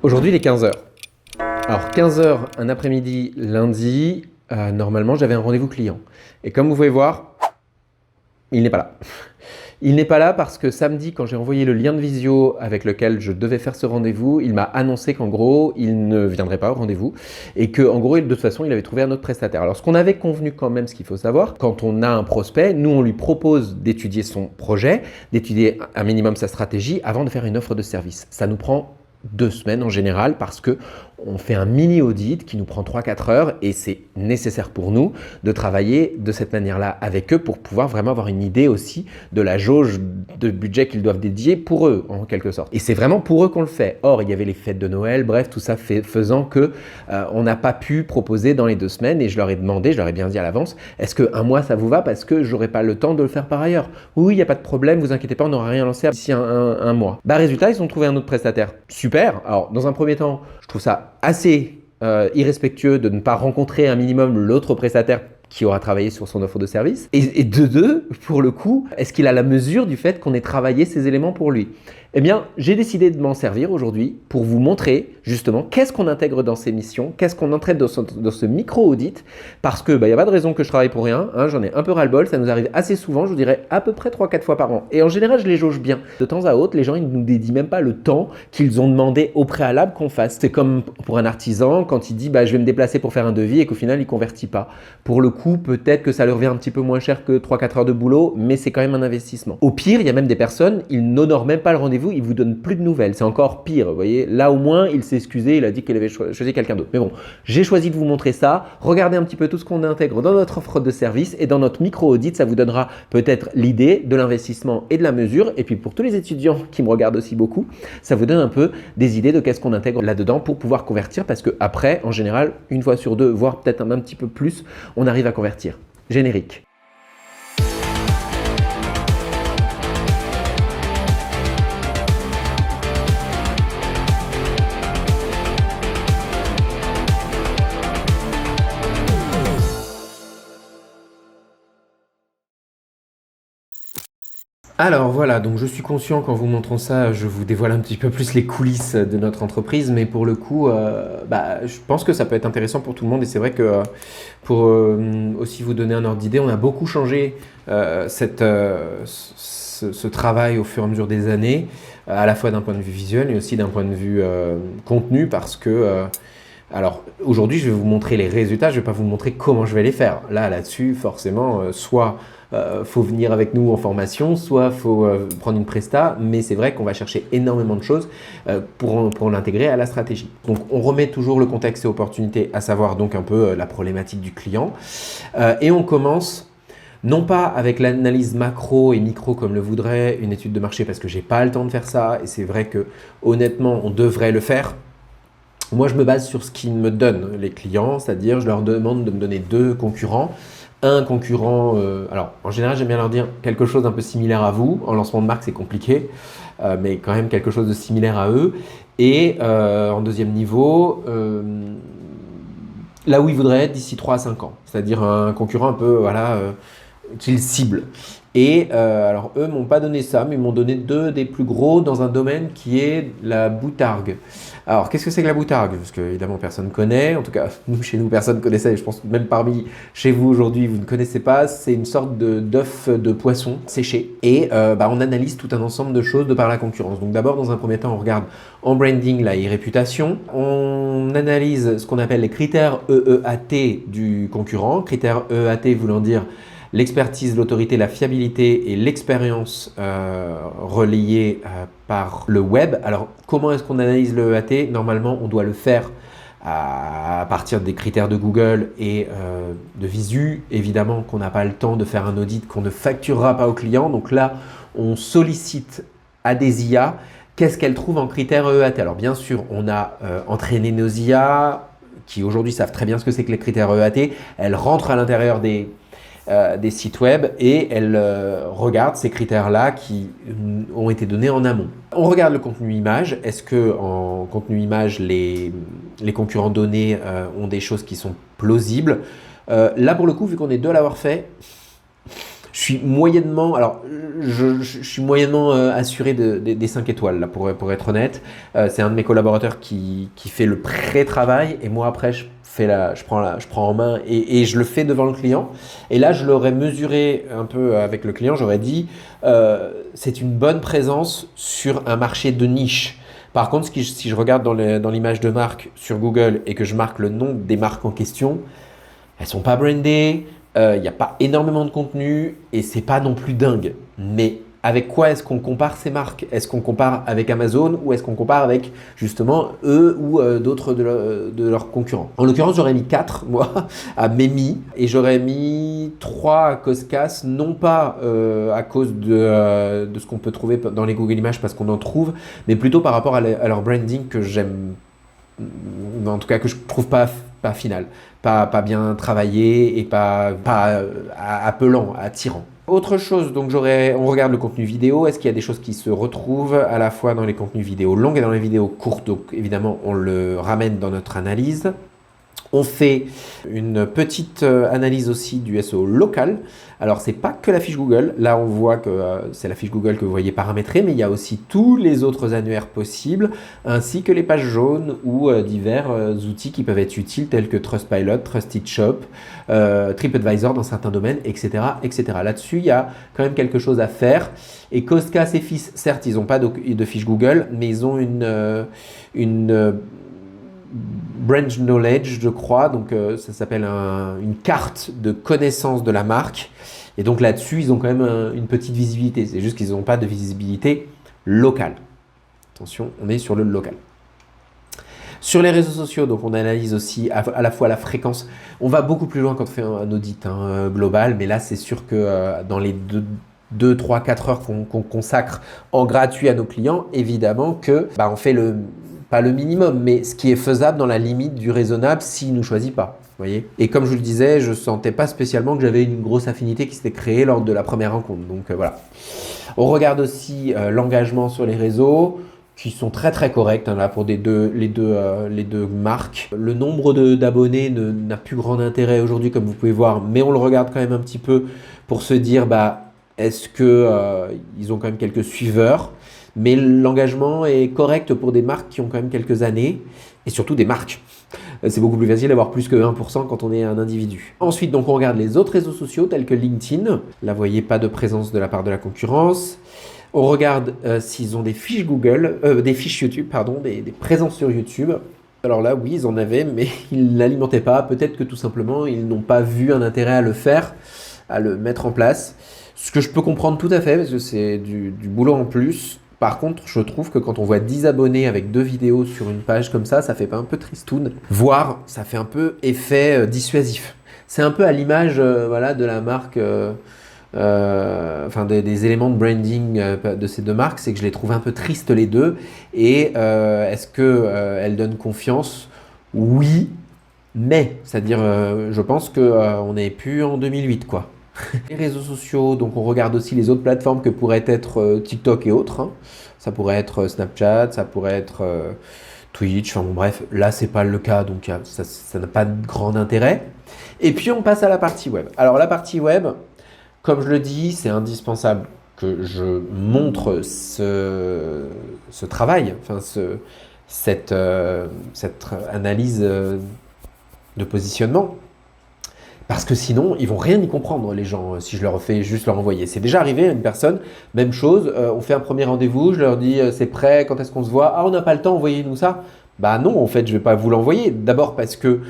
Aujourd'hui, il est 15 heures. Alors 15 heures, un après-midi, lundi, normalement j'avais un rendez-vous client. Et comme vous pouvez voir, il n'est pas là. Il n'est pas là parce que samedi, quand j'ai envoyé le lien de visio avec lequel je devais faire ce rendez-vous, il m'a annoncé qu'en gros, il ne viendrait pas au rendez-vous et qu'en gros, de toute façon, il avait trouvé un autre prestataire. Alors, ce qu'on avait convenu quand même, ce qu'il faut savoir, quand on a un prospect, nous, on lui propose d'étudier son projet, d'étudier un minimum sa stratégie avant de faire une offre de service. Ça nous prend 2 semaines en général parce que on fait un mini audit qui nous prend 3-4 heures et c'est nécessaire pour nous de travailler de cette manière-là avec eux pour pouvoir vraiment avoir une idée aussi de la jauge de budget qu'ils doivent dédier pour eux en quelque sorte. Et c'est vraiment pour eux qu'on le fait. Or, il y avait les fêtes de Noël, bref, tout ça faisant que on n'a pas pu proposer dans les 2 semaines et je leur ai demandé, je leur ai bien dit à l'avance, est-ce qu'un mois ça vous va parce que j'aurai pas le temps de le faire par ailleurs? Oui, il n'y a pas de problème, vous inquiétez pas, on n'aura rien lancé d'ici un mois. Bah résultat, ils ont trouvé un autre prestataire. Super. Alors, dans un premier temps, je trouve ça assez irrespectueux de ne pas rencontrer un minimum l'autre prestataire qui aura travaillé sur son offre de service. Et de deux, pour le coup, est-ce qu'il a la mesure du fait qu'on ait travaillé ces éléments pour lui? Eh bien, j'ai décidé de m'en servir aujourd'hui pour vous montrer justement qu'est-ce qu'on intègre dans ces missions, qu'est-ce qu'on entraîne dans ce micro-audit, parce que il n'y a pas de raison que je travaille pour rien, hein, j'en ai un peu ras-le-bol, ça nous arrive assez souvent, je vous dirais à peu près 3-4 fois par an. Et en général, je les jauge bien. De temps à autre, les gens ils ne nous dédient même pas le temps qu'ils ont demandé au préalable qu'on fasse. C'est comme pour un artisan, quand il dit je vais me déplacer pour faire un devis et qu'au final, il ne convertit pas. Pour le coup, peut-être que ça leur revient un petit peu moins cher que 3-4 heures de boulot, mais c'est quand même un investissement. Au pire, il y a même des personnes, ils n'honorent même pas le rendez-vous, ils vous donnent plus de nouvelles. C'est encore pire, vous voyez. Là, au moins, il s'est excusé, il a dit qu'il avait choisi quelqu'un d'autre. Mais bon, j'ai choisi de vous montrer ça. Regardez un petit peu tout ce qu'on intègre dans notre offre de service et dans notre micro-audit. Ça vous donnera peut-être l'idée de l'investissement et de la mesure. Et puis, pour tous les étudiants qui me regardent aussi beaucoup, ça vous donne un peu des idées de qu'est-ce qu'on intègre là-dedans pour pouvoir convertir. Parce que après, en général, une fois sur deux, voire peut-être un petit peu plus, on arrive à convertir. Générique. Alors voilà, donc je suis conscient qu'en vous montrant ça, je vous dévoile un petit peu plus les coulisses de notre entreprise, mais pour le coup, je pense que ça peut être intéressant pour tout le monde et c'est vrai que pour aussi vous donner un ordre d'idée, on a beaucoup changé ce travail au fur et à mesure des années, à la fois d'un point de vue visuel et aussi d'un point de vue contenu parce que alors aujourd'hui, je vais vous montrer les résultats, je ne vais pas vous montrer comment je vais les faire. Là-dessus, forcément, soit faut venir avec nous en formation, soit faut prendre une presta, mais c'est vrai qu'on va chercher énormément de choses pour l'intégrer à la stratégie. Donc on remet toujours le contexte et opportunité, à savoir donc un peu la problématique du client. Et on commence non pas avec l'analyse macro et micro comme le voudrait une étude de marché parce que j'ai pas le temps de faire ça et c'est vrai que honnêtement on devrait le faire. Moi, je me base sur ce qu'ils me donnent, les clients, c'est-à-dire je leur demande de me donner 2 concurrents. Un concurrent, alors en général, j'aime bien leur dire quelque chose d'un peu similaire à vous. En lancement de marque, c'est compliqué, mais quand même quelque chose de similaire à eux. Et en deuxième niveau, là où ils voudraient être d'ici 3 à 5 ans, c'est-à-dire un concurrent un peu qu'ils ciblent. Et alors eux m'ont pas donné ça, mais ils m'ont donné 2 des plus gros dans un domaine qui est la boutargue. Alors qu'est-ce que c'est que la boutargue? Parce que évidemment personne ne connaît, en tout cas nous chez nous personne ne connaissait, et je pense que même parmi chez vous aujourd'hui vous ne connaissez pas. C'est une sorte d'œuf de poisson séché et on analyse tout un ensemble de choses de par la concurrence. Donc d'abord dans un premier temps on regarde en branding la réputation, on analyse ce qu'on appelle les critères EEAT du concurrent, critères EEAT voulant dire l'expertise, l'autorité, la fiabilité et l'expérience relayée par le web. Alors, comment est-ce qu'on analyse le EAT? Normalement, on doit le faire à partir des critères de Google et de Visu. Évidemment qu'on n'a pas le temps de faire un audit qu'on ne facturera pas au client. Donc là, on sollicite à des IA qu'est-ce qu'elles trouvent en critères EAT. Alors bien sûr, on a entraîné nos IA qui aujourd'hui savent très bien ce que c'est que les critères EAT. Elles rentrent à l'intérieur des sites web et elles regardent ces critères-là qui ont été donnés en amont. On regarde le contenu image. Est-ce que en contenu image, les concurrents donnés ont des choses qui sont plausibles? Là, pour le coup, vu qu'on est 2 à l'avoir fait, Je suis moyennement, alors je suis moyennement assuré des 5 étoiles là pour être honnête. C'est un de mes collaborateurs qui fait le pré-travail et moi après je prends en main et je le fais devant le client. Et là je l'aurais mesuré un peu avec le client, j'aurais dit c'est une bonne présence sur un marché de niche. Par contre, si je regarde dans l'image de marque sur Google et que je marque le nom des marques en question, elles sont pas brandées, il n'y a pas énormément de contenu et c'est pas non plus dingue. Mais avec quoi est-ce qu'on compare ces marques? Est-ce qu'on compare avec Amazon ou est-ce qu'on compare avec justement eux ou d'autres de leurs concurrents? En l'occurrence, j'aurais mis 4 moi à Memi et j'aurais mis 3 à Coscas, non pas à cause de ce qu'on peut trouver dans les Google Images parce qu'on en trouve, mais plutôt par rapport à leur branding que j'aime, en tout cas que je trouve pas final, pas bien travaillé et pas appelant, attirant. Autre chose, donc on regarde le contenu vidéo. Est-ce qu'il y a des choses qui se retrouvent à la fois dans les contenus vidéo longues et dans les vidéos courtes? Donc évidemment, on le ramène dans notre analyse. On fait une petite analyse aussi du SEO local. Alors, c'est pas que la fiche Google. Là, on voit que c'est la fiche Google que vous voyez paramétrée, mais il y a aussi tous les autres annuaires possibles, ainsi que les pages jaunes ou divers outils qui peuvent être utiles, tels que Trustpilot, Trusted Shop, TripAdvisor dans certains domaines, etc., etc. Là-dessus, il y a quand même quelque chose à faire. Et Coscas et Fils, certes, ils n'ont pas de fiche Google, mais ils ont une brand knowledge, je crois, donc ça s'appelle une carte de connaissance de la marque. Et donc là-dessus, ils ont quand même une petite visibilité. C'est juste qu'ils n'ont pas de visibilité locale. Attention, on est sur le local. Sur les réseaux sociaux, donc on analyse aussi à la fois la fréquence. On va beaucoup plus loin quand on fait un audit global, mais là, c'est sûr que dans les 2, 3, 4 heures qu'on consacre en gratuit à nos clients, évidemment que on fait pas le minimum, mais ce qui est faisable dans la limite du raisonnable s'il ne nous choisit pas. Voyez. Et comme je le disais, je ne sentais pas spécialement que j'avais une grosse affinité qui s'était créée lors de la première rencontre. Donc voilà. On regarde aussi l'engagement sur les réseaux, qui sont très très corrects là pour les deux marques. Le nombre d'abonnés n'a plus grand intérêt aujourd'hui, comme vous pouvez voir, mais on le regarde quand même un petit peu pour se dire est-ce que ils ont quand même quelques suiveurs. Mais l'engagement est correct pour des marques qui ont quand même quelques années, et surtout des marques. C'est beaucoup plus facile d'avoir plus que 1% quand on est un individu. Ensuite, donc, on regarde les autres réseaux sociaux tels que LinkedIn. Là, vous voyez, pas de présence de la part de la concurrence. On regarde s'ils ont des fiches Google, des fiches YouTube, pardon, des présences sur YouTube. Alors là, oui, ils en avaient, mais ils ne l'alimentaient pas. Peut-être que tout simplement, ils n'ont pas vu un intérêt à le faire, à le mettre en place. Ce que je peux comprendre tout à fait, parce que c'est du boulot en plus. Par contre, je trouve que quand on voit 10 abonnés avec 2 vidéos sur une page comme ça fait pas un peu tristoun, voire ça fait un peu effet dissuasif. C'est un peu à l'image de la marque, des éléments de branding de ces deux marques, c'est que je les trouve un peu tristes les deux. Et est-ce qu'elles donnent confiance? Oui, mais, c'est-à-dire je pense qu'on n'est plus en 2008 quoi. Les réseaux sociaux, donc on regarde aussi les autres plateformes que pourraient être TikTok et autres. Hein. Ça pourrait être Snapchat, ça pourrait être Twitch, enfin bon bref, là c'est pas le cas, donc ça n'a pas de grand intérêt. Et puis on passe à la partie web. Alors la partie web, comme je le dis, c'est indispensable que je montre ce travail, cette analyse de positionnement. Parce que sinon, ils vont rien y comprendre, les gens, si je leur fais juste leur envoyer. C'est déjà arrivé à une personne, même chose, on fait un premier rendez-vous, je leur dis c'est prêt, quand est-ce qu'on se voit? Ah, on n'a pas le temps, envoyez-nous ça. Bah non, en fait, je ne vais pas vous l'envoyer. D'abord parce que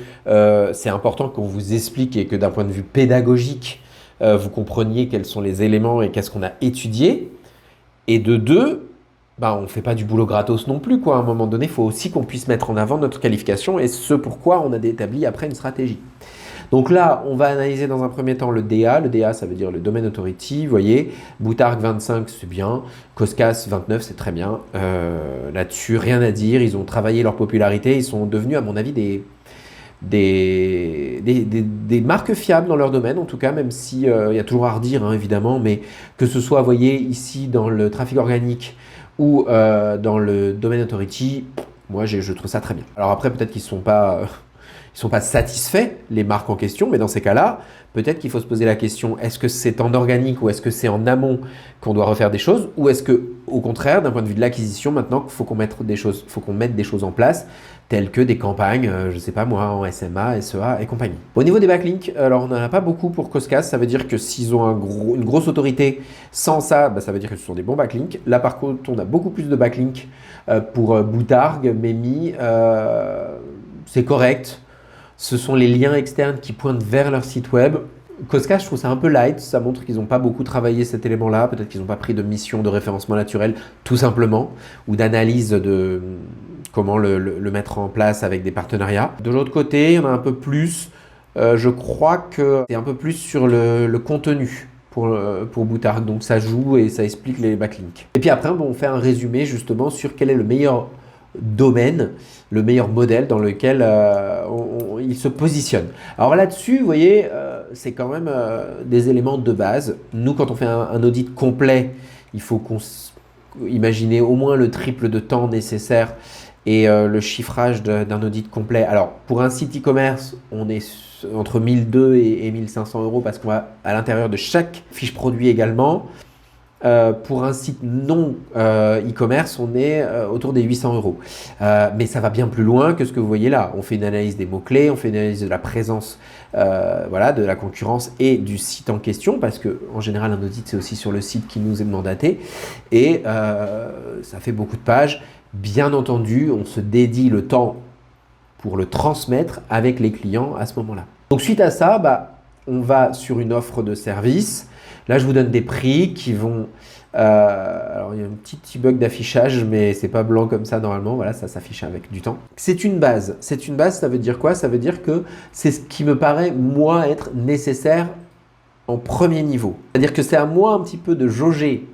c'est important qu'on vous explique et que d'un point de vue pédagogique, vous compreniez quels sont les éléments et qu'est-ce qu'on a étudié. Et de deux, on ne fait pas du boulot gratos non plus, quoi. À un moment donné, il faut aussi qu'on puisse mettre en avant notre qualification et ce pourquoi on a établi après une stratégie. Donc là, on va analyser dans un premier temps le DA. Le DA, ça veut dire le Domain Authority. Vous voyez, Boutargue 25, c'est bien. Coscas 29, c'est très bien. Là-dessus, rien à dire. Ils ont travaillé leur popularité. Ils sont devenus, à mon avis, des marques fiables dans leur domaine, en tout cas, même si il y a toujours à redire, hein, évidemment. Mais que ce soit, vous voyez, ici, dans le trafic organique ou dans le Domain Authority, moi, je trouve ça très bien. Alors après, peut-être qu'ils ne sont pas ils sont pas satisfaits, les marques en question, mais dans ces cas-là, peut-être qu'il faut se poser la question, est-ce que c'est en organique ou est-ce que c'est en amont qu'on doit refaire des choses, ou est-ce que, au contraire, d'un point de vue de l'acquisition, maintenant, il faut qu'on mette des choses en place, telles que des campagnes, je ne sais pas moi, en SMA, SEA et compagnie. Au niveau des backlinks, alors on n'en a pas beaucoup pour Coscas, ça veut dire que s'ils ont une grosse autorité, sans ça, ça veut dire que ce sont des bons backlinks. Là par contre, on a beaucoup plus de backlinks pour Boutargue, Memi, c'est correct. Ce sont les liens externes qui pointent vers leur site web. Coscas, je trouve ça un peu light, ça montre qu'ils n'ont pas beaucoup travaillé cet élément-là, peut-être qu'ils n'ont pas pris de mission de référencement naturel, tout simplement, ou d'analyse de comment le mettre en place avec des partenariats. De l'autre côté, il y en a un peu plus, je crois que c'est un peu plus sur le contenu pour Boutargue, donc ça joue et ça explique les backlinks. Et puis après, on fait un résumé justement sur quel est le meilleur domaine, le meilleur modèle dans lequel il se positionne. Alors là-dessus, vous voyez, c'est quand même des éléments de base. Nous, quand on fait un audit complet, il faut imaginer au moins le triple de temps nécessaire et le chiffrage d'un audit complet. Alors, pour un site e-commerce, on est entre 1200 et 1500 euros parce qu'on va à l'intérieur de chaque fiche produit également. Pour un site non e-commerce, on est autour des 800 euros. Mais ça va bien plus loin que ce que vous voyez là. On fait une analyse des mots-clés, on fait une analyse de la présence de la concurrence et du site en question, parce qu'en général, un audit, c'est aussi sur le site qui nous est mandaté. Et ça fait beaucoup de pages. Bien entendu, on se dédie le temps pour le transmettre avec les clients à ce moment-là. Donc suite à ça, on va sur une offre de service. Là, je vous donne des prix qui vont… alors, il y a un petit bug d'affichage, mais c'est pas blanc comme ça normalement. Voilà, ça s'affiche avec du temps. C'est une base. C'est une base, ça veut dire quoi? Ça veut dire que c'est ce qui me paraît, moi, être nécessaire en premier niveau. C'est-à-dire que c'est à moi un petit peu de jauger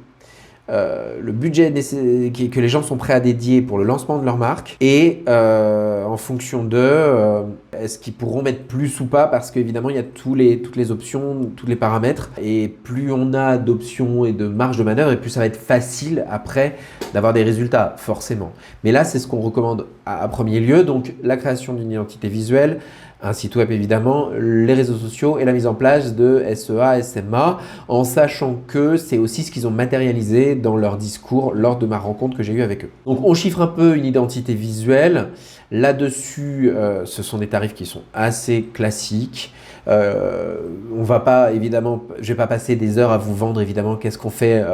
le budget que les gens sont prêts à dédier pour le lancement de leur marque et en fonction de est-ce qu'ils pourront mettre plus ou pas, parce qu'évidemment il y a toutes les options, tous les paramètres, et plus on a d'options et de marge de manœuvre et plus ça va être facile après d'avoir des résultats forcément. Mais là c'est ce qu'on recommande à premier lieu, donc la création d'une identité visuelle, un site web évidemment, les réseaux sociaux et la mise en place de SEA, SMA, en sachant que c'est aussi ce qu'ils ont matérialisé dans leur discours lors de ma rencontre que j'ai eue avec eux. Donc on chiffre un peu une identité visuelle. Là-dessus, ce sont des tarifs qui sont assez classiques. On va pas, évidemment, je vais pas passer des heures à vous vendre évidemment qu'est-ce qu'on fait.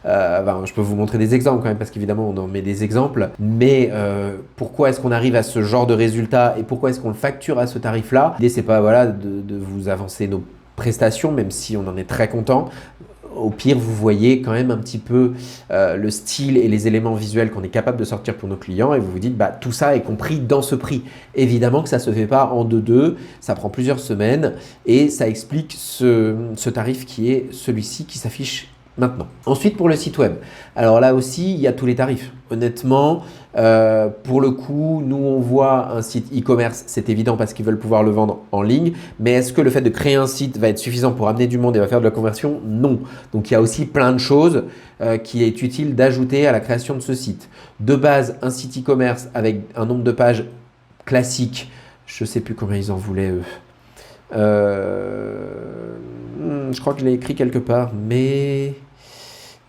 Je peux vous montrer des exemples quand même parce qu'évidemment on en met des exemples. Mais pourquoi est-ce qu'on arrive à ce genre de résultat et pourquoi est-ce qu'on le facture à ce tarif-là? L'idée c'est pas de vous avancer nos prestations, même si on en est très content. Au pire, vous voyez quand même un petit peu le style et les éléments visuels qu'on est capable de sortir pour nos clients et vous vous dites tout ça est compris dans ce prix. Évidemment que ça ne se fait pas en deux, ça prend plusieurs semaines et ça explique ce tarif qui est celui-ci qui s'affiche maintenant. Ensuite, pour le site web. Alors là aussi, il y a tous les tarifs. Honnêtement, pour le coup, nous on voit un site e-commerce, c'est évident parce qu'ils veulent pouvoir le vendre en ligne. Mais est-ce que le fait de créer un site va être suffisant pour amener du monde et va faire de la conversion? Non. Donc il y a aussi plein de choses qui est utile d'ajouter à la création de ce site. De base, un site e-commerce avec un nombre de pages classique, je ne sais plus combien ils en voulaient eux. Je crois que je l'ai écrit quelque part, mais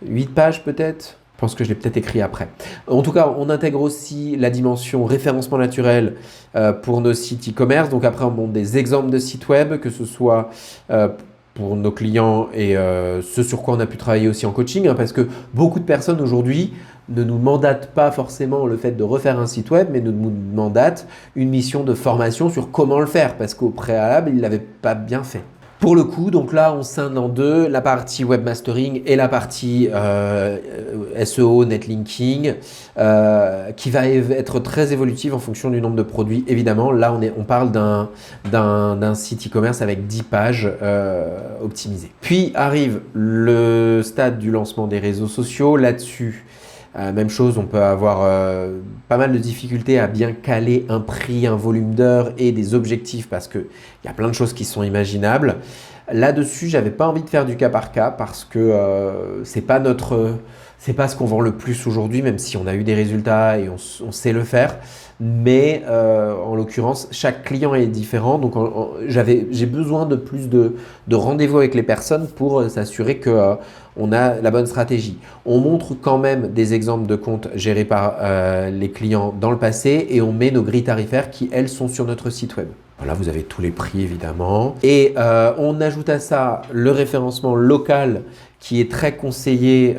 8 pages peut-être. Je pense que je l'ai peut-être écrit après. En tout cas, on intègre aussi la dimension référencement naturel pour nos sites e-commerce. Donc après, on montre des exemples de sites web, que ce soit pour nos clients et ce sur quoi on a pu travailler aussi en coaching, parce que beaucoup de personnes aujourd'hui ne nous mandatent pas forcément le fait de refaire un site web, mais nous mandatent une mission de formation sur comment le faire, parce qu'au préalable, ils ne l'avaient pas bien fait. Pour le coup, donc là, on scinde en deux, la partie webmastering et la partie SEO, netlinking, qui va être très évolutive en fonction du nombre de produits. Évidemment, là, on parle d'un site e-commerce avec 10 pages optimisées. Puis arrive le stade du lancement des réseaux sociaux. Là-dessus, même chose, on peut avoir pas mal de difficultés à bien caler un prix, un volume d'heures et des objectifs parce qu'il y a plein de choses qui sont imaginables. Là-dessus, j'avais pas envie de faire du cas par cas parce que c'est pas notre C'est pas ce qu'on vend le plus aujourd'hui, même si on a eu des résultats et on sait le faire. Mais en l'occurrence, chaque client est différent. Donc j'ai besoin de plus de rendez-vous avec les personnes pour s'assurer que on a la bonne stratégie. On montre quand même des exemples de comptes gérés par les clients dans le passé et on met nos grilles tarifaires qui, elles, sont sur notre site web. Voilà, vous avez tous les prix évidemment. Et on ajoute à ça le référencement local qui est très conseillé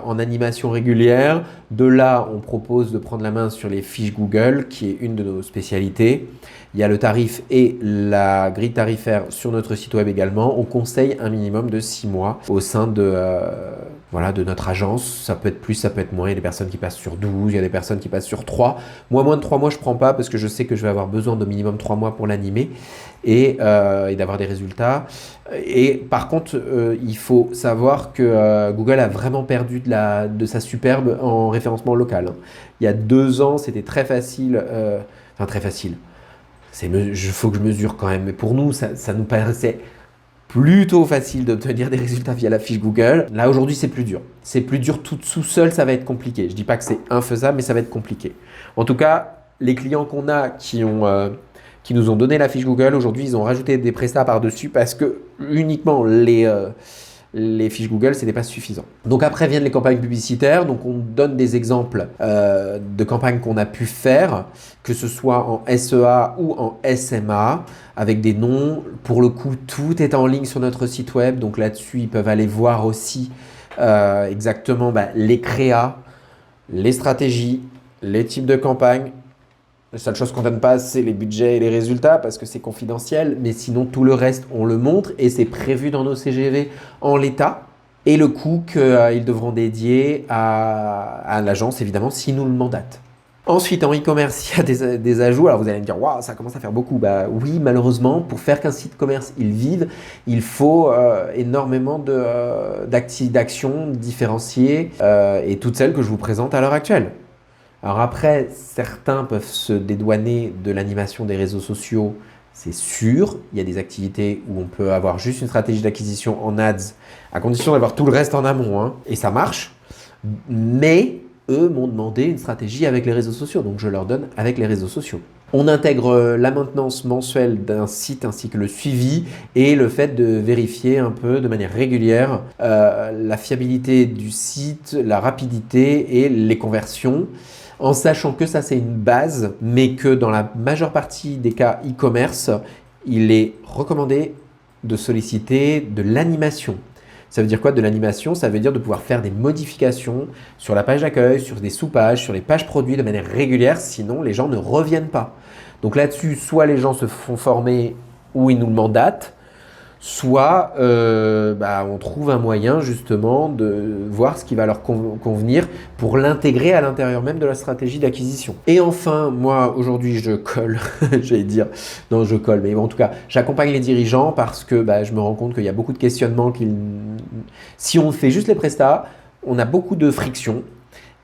en animation régulière. De là, on propose de prendre la main sur les fiches Google, qui est une de nos spécialités. Il y a le tarif et la grille tarifaire sur notre site web également. On conseille un minimum de 6 mois au sein de notre agence. Ça peut être plus, ça peut être moins. Il y a des personnes qui passent sur 12, il y a des personnes qui passent sur 3. Moi, moins de 3 mois, je ne prends pas parce que je sais que je vais avoir besoin de minimum 3 mois pour l'animer et d'avoir des résultats. Et par contre, il faut savoir que Google a vraiment perdu de sa superbe en référencement local. Il y a 2 ans, c'était très facile. Très facile. Faut que je mesure quand même. Mais pour nous, ça nous paraissait plutôt facile d'obtenir des résultats via la fiche Google. Là, aujourd'hui, c'est plus dur. C'est plus dur tout seul, ça va être compliqué. Je ne dis pas que c'est infaisable, mais ça va être compliqué. En tout cas, les clients qu'on a qui nous ont donné la fiche Google, aujourd'hui, ils ont rajouté des prestats par-dessus parce que uniquement les fiches Google, ce n'était pas suffisant. Donc après viennent les campagnes publicitaires. Donc on donne des exemples de campagnes qu'on a pu faire, que ce soit en SEA ou en SMA, avec des noms. Pour le coup, tout est en ligne sur notre site web. Donc là-dessus, ils peuvent aller voir aussi exactement les créas, les stratégies, les types de campagnes. La seule chose qu'on ne donne pas, c'est les budgets et les résultats parce que c'est confidentiel. Mais sinon, tout le reste, on le montre et c'est prévu dans nos CGV en l'état. Et le coût qu'ils devront dédier à l'agence, évidemment, s'ils nous le mandatent. Ensuite, en e-commerce, il y a des ajouts. Alors vous allez me dire, waouh, ça commence à faire beaucoup. Bah oui, malheureusement, pour faire qu'un site commerce il vive, il faut énormément d'actions différenciées et toutes celles que je vous présente à l'heure actuelle. Alors après, certains peuvent se dédouaner de l'animation des réseaux sociaux, c'est sûr. Il y a des activités où on peut avoir juste une stratégie d'acquisition en ads, à condition d'avoir tout le reste en amont, hein, et ça marche. Mais eux m'ont demandé une stratégie avec les réseaux sociaux, donc je leur donne avec les réseaux sociaux. On intègre la maintenance mensuelle d'un site ainsi que le suivi et le fait de vérifier un peu de manière régulière la fiabilité du site, la rapidité et les conversions. En sachant que ça c'est une base, mais que dans la majeure partie des cas e-commerce, il est recommandé de solliciter de l'animation. Ça veut dire quoi de l'animation? Ça veut dire de pouvoir faire des modifications sur la page d'accueil, sur des sous-pages, sur les pages produits de manière régulière, sinon les gens ne reviennent pas. Donc là-dessus, soit les gens se font former ou ils nous le mandatent, soit on trouve un moyen justement de voir ce qui va leur convenir pour l'intégrer à l'intérieur même de la stratégie d'acquisition. Et enfin, moi aujourd'hui je colle, mais en tout cas j'accompagne les dirigeants parce que je me rends compte qu'il y a beaucoup de questionnements. Si on fait juste les prestats, on a beaucoup de friction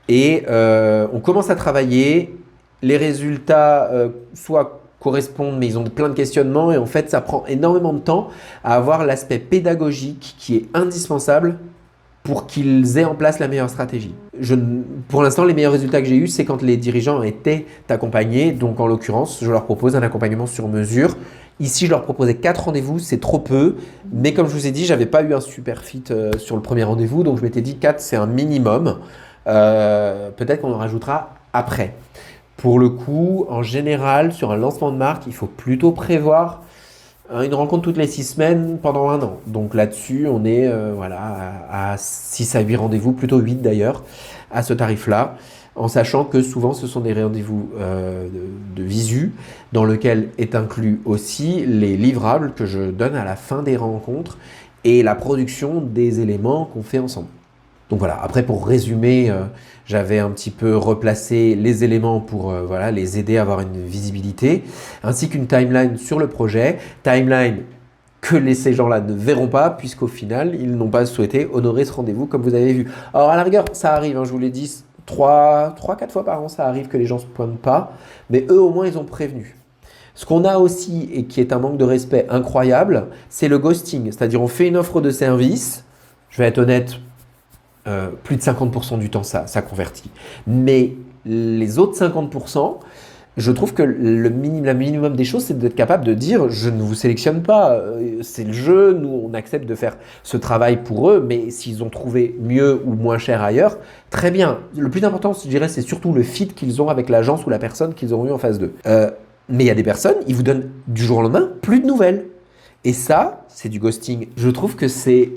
et on commence à travailler, les résultats soit correspondent, mais ils ont plein de questionnements et en fait, ça prend énormément de temps à avoir l'aspect pédagogique qui est indispensable pour qu'ils aient en place la meilleure stratégie. Pour l'instant, les meilleurs résultats que j'ai eus, c'est quand les dirigeants étaient accompagnés. Donc, en l'occurrence, je leur propose un accompagnement sur mesure. Ici, je leur proposais 4 rendez-vous, c'est trop peu. Mais comme je vous ai dit, je n'avais pas eu un super fit sur le premier rendez-vous. Donc, je m'étais dit 4, c'est un minimum. Peut-être qu'on en rajoutera après. Pour le coup, en général, sur un lancement de marque, il faut plutôt prévoir une rencontre toutes les 6 semaines pendant 1 an. Donc là-dessus, on est à 6 à 8 rendez-vous, plutôt 8 d'ailleurs, à ce tarif-là, en sachant que souvent, ce sont des rendez-vous de visu, dans lequel est inclus aussi les livrables que je donne à la fin des rencontres et la production des éléments qu'on fait ensemble. Donc voilà, après pour résumer, j'avais un petit peu replacé les éléments pour les aider à avoir une visibilité, ainsi qu'une timeline sur le projet, timeline que ces gens-là ne verront pas, puisqu'au final, ils n'ont pas souhaité honorer ce rendez-vous comme vous avez vu. Alors à la rigueur, ça arrive, je vous l'ai dit, 3-4 fois par an, ça arrive que les gens ne se pointent pas, mais eux au moins ils ont prévenu. Ce qu'on a aussi, et qui est un manque de respect incroyable, c'est le ghosting, c'est-à-dire on fait une offre de service, je vais être honnête, plus de 50% du temps, ça convertit. Mais les autres 50%, je trouve que le minimum des choses, c'est d'être capable de dire je ne vous sélectionne pas, c'est le jeu, nous on accepte de faire ce travail pour eux, mais s'ils ont trouvé mieux ou moins cher ailleurs, très bien. Le plus important, je dirais, c'est surtout le fit qu'ils ont avec l'agence ou la personne qu'ils auront eu en face d'eux. Mais il y a des personnes, ils vous donnent du jour au lendemain plus de nouvelles. Et ça, c'est du ghosting. Je trouve que c'est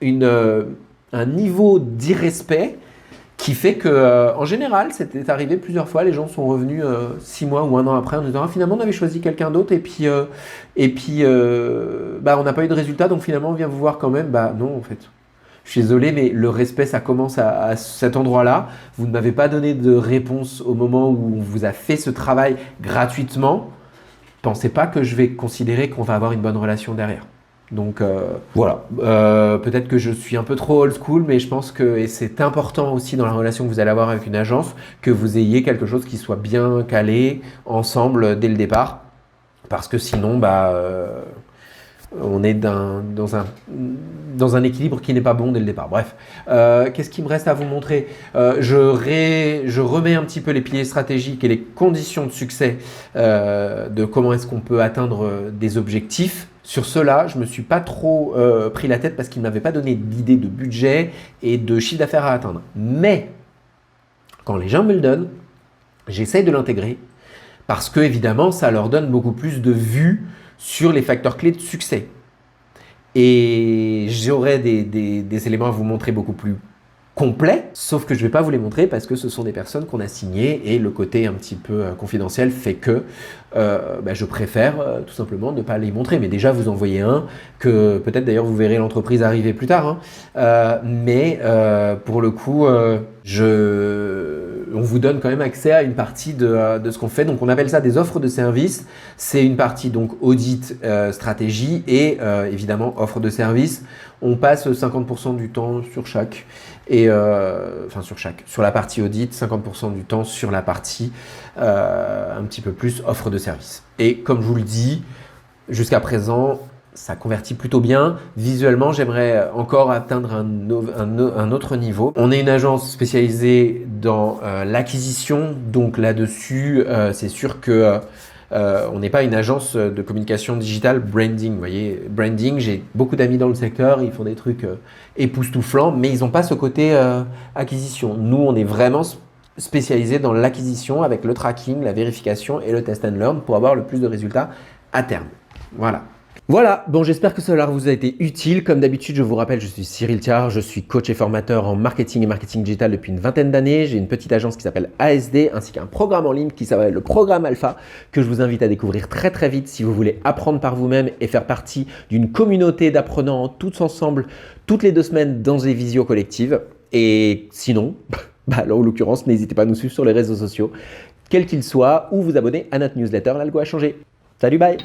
un niveau d'irrespect qui fait que, en général, c'était arrivé plusieurs fois, les gens sont revenus 6 mois ou 1 an après en disant finalement on avait choisi quelqu'un d'autre et puis on n'a pas eu de résultat, donc finalement on vient vous voir quand même. Bah non, en fait. Je suis désolé, mais le respect, ça commence à cet endroit-là. Vous ne m'avez pas donné de réponse au moment où on vous a fait ce travail gratuitement. Pensez pas que je vais considérer qu'on va avoir une bonne relation derrière. Donc voilà, peut-être que je suis un peu trop old school, mais je pense que et c'est important aussi dans la relation que vous allez avoir avec une agence, que vous ayez quelque chose qui soit bien calé ensemble dès le départ, parce que sinon, on est dans un équilibre qui n'est pas bon dès le départ. Bref, qu'est-ce qu'il me reste à vous montrer? Je remets un petit peu les piliers stratégiques et les conditions de succès de comment est-ce qu'on peut atteindre des objectifs. Sur cela, je ne me suis pas trop pris la tête parce qu'il ne m'avait pas donné d'idée de budget et de chiffre d'affaires à atteindre. Mais quand les gens me le donnent, j'essaye de l'intégrer parce que évidemment, ça leur donne beaucoup plus de vues sur les facteurs clés de succès. Et j'aurai des éléments à vous montrer beaucoup plus complets, sauf que je ne vais pas vous les montrer parce que ce sont des personnes qu'on a signées et le côté un petit peu confidentiel fait que je préfère tout simplement ne pas les montrer. Mais déjà, vous en voyez un que peut-être d'ailleurs vous verrez l'entreprise arriver plus tard. Mais pour le coup, on vous donne quand même accès à une partie de ce qu'on fait. Donc on appelle ça des offres de services. C'est une partie donc audit, stratégie et évidemment offre de service. On passe 50% du temps sur chaque. Sur la partie audit, 50% du temps sur la partie un petit peu plus offre de service. Et comme je vous le dis, jusqu'à présent, ça convertit plutôt bien. Visuellement, j'aimerais encore atteindre un autre niveau. On est une agence spécialisée dans l'acquisition, donc là-dessus, c'est sûr que on n'est pas une agence de communication digitale branding. Vous voyez, branding, j'ai beaucoup d'amis dans le secteur, ils font des trucs époustouflants, mais ils n'ont pas ce côté acquisition. Nous, on est vraiment spécialisé dans l'acquisition avec le tracking, la vérification et le test and learn pour avoir le plus de résultats à terme. Voilà, bon, j'espère que cela vous a été utile. Comme d'habitude, je vous rappelle, je suis Cyril Thiard, je suis coach et formateur en marketing et marketing digital depuis une vingtaine d'années. J'ai une petite agence qui s'appelle ASD ainsi qu'un programme en ligne qui s'appelle le Programme Alpha que je vous invite à découvrir très très vite si vous voulez apprendre par vous-même et faire partie d'une communauté d'apprenants tous ensemble toutes les 2 semaines dans des visios collectives. Et sinon, alors en l'occurrence, n'hésitez pas à nous suivre sur les réseaux sociaux, quels qu'ils soient, ou vous abonner à notre newsletter. L'algo a changé. Salut, bye!